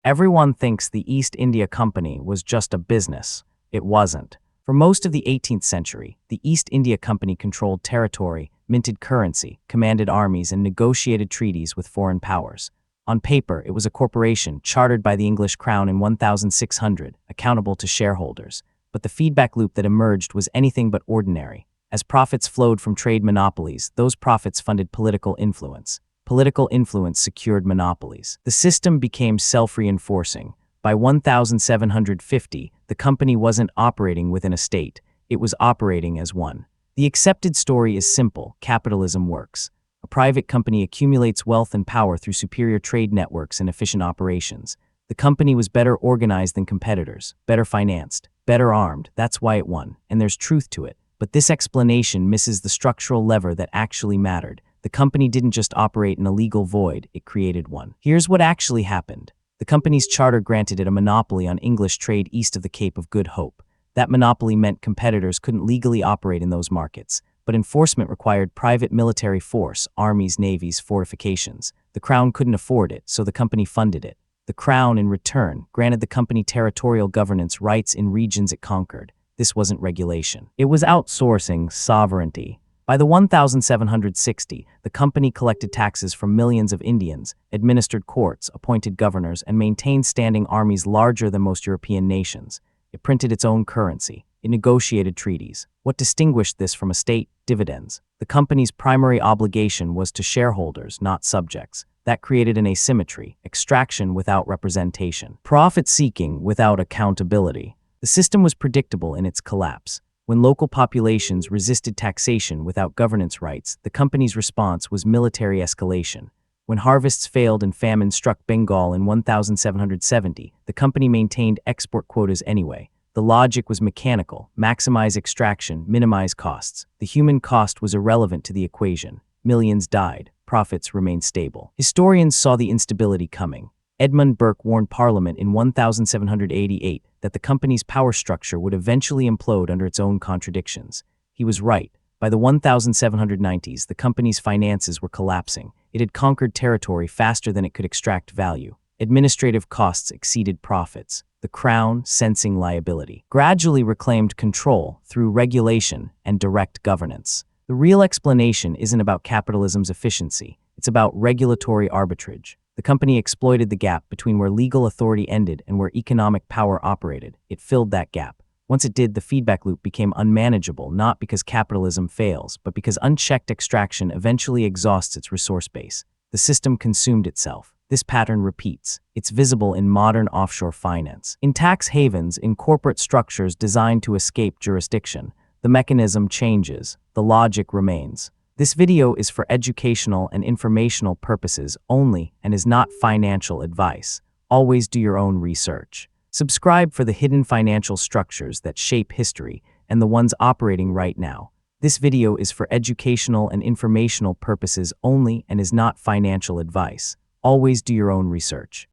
Everyone thinks the East India Company was just a business. It wasn't. For most of the 18th century, the East India Company controlled territory, minted currency, commanded armies, and negotiated treaties with foreign powers. On paper, it was a corporation chartered by the English crown in 1600, accountable to shareholders. But the feedback loop that emerged was anything but ordinary. As profits flowed from trade monopolies, those profits funded political influence. Political influence secured monopolies. The system became self-reinforcing. By 1750, the company wasn't operating within a state, it was operating as one. The accepted story is simple: capitalism works. A private company accumulates wealth and power through superior trade networks and efficient operations. The company was better organized than competitors, better financed, better armed. That's why it won, and there's truth to it. But this explanation misses the structural lever that actually mattered. The company didn't just operate in a legal void, it created one. Here's what actually happened. The company's charter granted it a monopoly on English trade east of the Cape of Good Hope. That monopoly meant competitors couldn't legally operate in those markets, but enforcement required private military force, armies, navies, fortifications. The Crown couldn't afford it, so the company funded it. The Crown, in return, granted the company territorial governance rights in regions it conquered. This wasn't regulation. It was outsourcing sovereignty. By the 1760, the company collected taxes from millions of Indians, administered courts, appointed governors, and maintained standing armies larger than most European nations. It printed its own currency. It negotiated treaties. What distinguished this from a state? Dividends. The company's primary obligation was to shareholders, not subjects. That created an asymmetry: extraction without representation, profit-seeking without accountability. The system was predictable in its collapse. When local populations resisted taxation without governance rights, the company's response was military escalation. When harvests failed and famine struck Bengal in 1770, the company maintained export quotas anyway. The logic was mechanical: maximize extraction, minimize costs. The human cost was irrelevant to the equation. Millions died, profits remained stable. Historians saw the instability coming. Edmund Burke warned Parliament in 1788 that the company's power structure would eventually implode under its own contradictions. He was right. By the 1790s, the company's finances were collapsing. It had conquered territory faster than it could extract value. Administrative costs exceeded profits. The Crown, sensing liability, gradually reclaimed control through regulation and direct governance. The real explanation isn't about capitalism's efficiency. It's about regulatory arbitrage. The company exploited the gap between where legal authority ended and where economic power operated. It filled that gap. Once it did, the feedback loop became unmanageable, not because capitalism fails, but because unchecked extraction eventually exhausts its resource base. The system consumed itself. This pattern repeats. It's visible in modern offshore finance, in tax havens, in corporate structures designed to escape jurisdiction. The mechanism changes. The logic remains. This video is for educational and informational purposes only and is not financial advice. Always do your own research. Subscribe for the hidden financial structures that shape history and the ones operating right now. This video is for educational and informational purposes only and is not financial advice. Always do your own research.